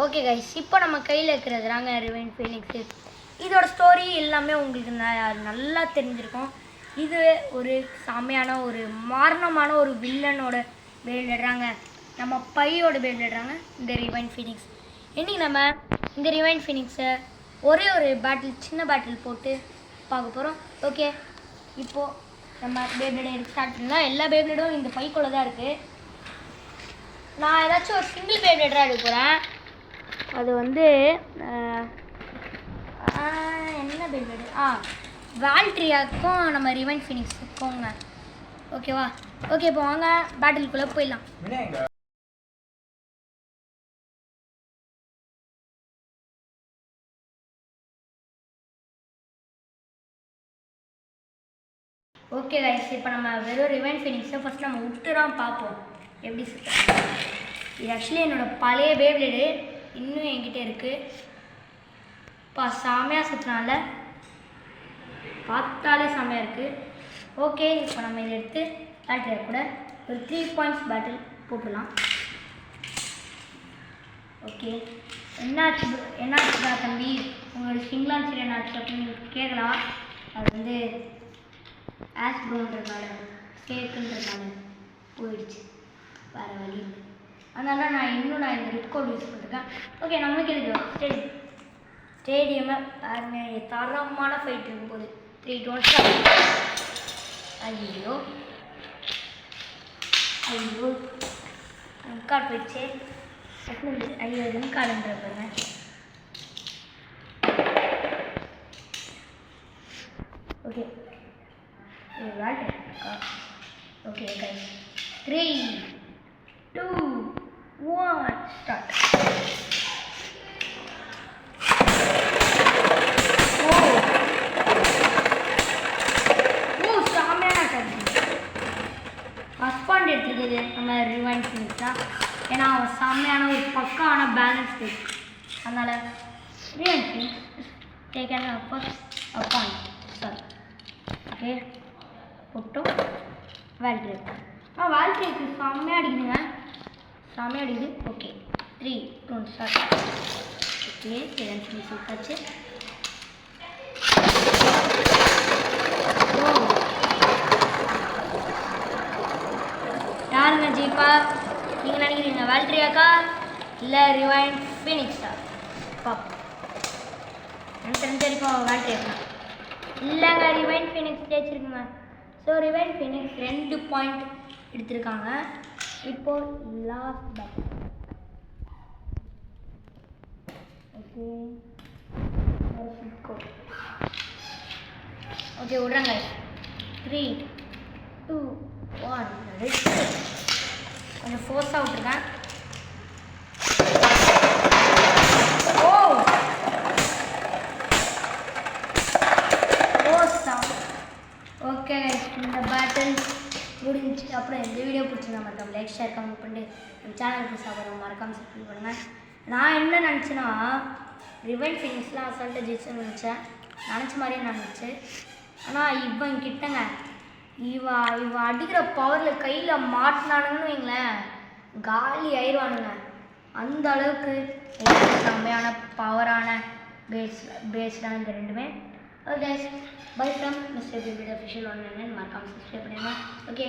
Okay guys, இப்போ நம்ம கையில் இருக்கிறது தாங்க ரிவைன் ஃபீனிக்ஸு. இதோட ஸ்டோரி எல்லாமே உங்களுக்கு நல்லா தெரிஞ்சிருக்கும். இது ஒரு செம்மையான ஒரு மாரணமான ஒரு வில்லனோட பேர்டுறாங்க, நம்ம பையோட பேர்டுறாங்க இந்த ரிவைன் ஃபீனிக்ஸ். இன்றைக்கி நம்ம இந்த ரிவைன் ஃபீனிக்ஸை ஒரே ஒரு பேட்டில், சின்ன பேட்டில் போட்டு பார்க்க போகிறோம். ஓகே, இப்போது நம்ம பேப்ளேட் எடுத்து ஸ்டார்ட் பண்ணலாம். எல்லா பேப்ளேடும் இந்த பைக்குள்ளே தான் இருக்குது. நான் ஏதாச்சும் ஒரு சிங்கிள் பேப்ளேடாக எடுக்க போகிறேன். அது வந்து என்ன பேப்ளேடு, வால்ட்ரியாக்கும் நம்ம ரிவைன் ஃபீனிக்ஸுக்குங்க. ஓகேவா? ஓகே, இப்போ வாங்க பேட்டிலுக்குள்ளே போயிடலாம். ஓகே கைஸ், இப்போ நம்ம வெறும் ரிவைன் ஃபீனிக்ஸை ஃபஸ்ட் நம்ம விட்டுதான் பார்ப்போம் எப்படி சுற்றுறாங்க. இது ஆக்சுவலி என்னோடய பழைய பேப்ளேடு, இன்னும் என்கிட்ட இருக்குது. செம்மையாக சுற்றுனால பார்த்தாலே செம்மையாக இருக்குது. ஓகே, இப்போ நம்ம இதை எடுத்து பேட்டரியை கூட ஒரு 3 பாயிண்ட்ஸ் பேட்டில் போட்டுடலாம். ஓகே, என்னாச்சுடா தம்பி, உங்களோட ஸ்ட்ரிங்லாம் சரி என்னாச்சு அப்படின்னு கேட்கலாம். அது வந்து ஆஸ் ப்ரோன்றதுனால, கேக்குன்றதுனால போயிடுச்சு, வேறு வழி இல்லை. அதனால நான் இந்த ரெட் கோட் யூஸ் பண்ணிருக்கேன். ஓகே, நம்மளுக்கு எதுக்கு ஸ்டேடியமை தரமான ஃபைட் இருக்கும்போது 3 2 ஐயோ ஐயோ கார்டு போயிடுச்சு. ஐயோ கார்டுன்ற பாருங்க. Okay, okay guys, 3 2 1 start. First point எடுத்துருக்குது நம்ம ரிவைன் ஃபீனிக்ஸ் தான். ஏன்னா அவன் செம்மையான ஒரு பக்கான பேலன்ஸ் இருக்கு. அதனால் ரிவைன் Phoenix taken first point. Sorry, okay போட்டோம். வால்ட்ரி வால்ட்ரிக்கு செம்மையாக அடிக்குதுங்க, செம்மையாக அடிக்குது. Okay, 3 2 start. ஓகே, ரிவைன் ஃபீனிக்ஸ் விட்டாச்சு. யாருங்க ஜீப்பா? நீங்கள் நினைக்கிறீங்க வால்ட்ரியாக்கா இல்லை ரிவைன் ஃபீனிக்ஸா? பாப்பா, எனக்கு தெரிஞ்ச வரைக்கும் வால்ட்ரியாக்கா இல்லைங்க, ரிவைன் ஃபீனிக்ஸ் ஜெயிச்சிருக்குங்க. ஸோ ரிவைன் ஃபீனிக்ஸ் 2 பாயிண்ட் எடுத்திருக்காங்க. இப்போ லாஸ்ட் பேட். ஓகே ஓகே விட்றாங்க. 3 2 1 கொஞ்சம் ஃபோர்ஸாக விட்டுருக்கேன். ஓகே, இந்த பேட்டில் முடிஞ்சிச்சு. அப்புறம் இந்த வீடியோ பிடிச்சிருந்தா மட்டும் லைக் ஷேர் கமெண்ட் பண்ணிட்டு நம்ம சேனலுக்கு சாப்பிட்ற மறக்காமல் சப்ஸ்கிரைப் பண்ணுங்கள். நான் என்ன நினச்சேன்னா ரிவைன் ஃபீனிக்ஸ்லாம் அசால்ட்டாக ஜெயிச்சுன்னு நினச்சேன், நினச்ச மாதிரியே நினச்சி. ஆனால் இவன் கிட்டங்க இவன் அடிக்கிற பவரில் கையில் மாட்டினானுங்கன்னு வைங்களேன், காலி ஆயிடுவானுங்க. அந்த அளவுக்கு செம்மையான பவரான பேஸ்டான இந்த ரெண்டுமே. Okay, bye from Mister PPT official 199. மறக்காமல் சப்ஸ்கிரைப் பண்ணிடுங்க. ஓகே.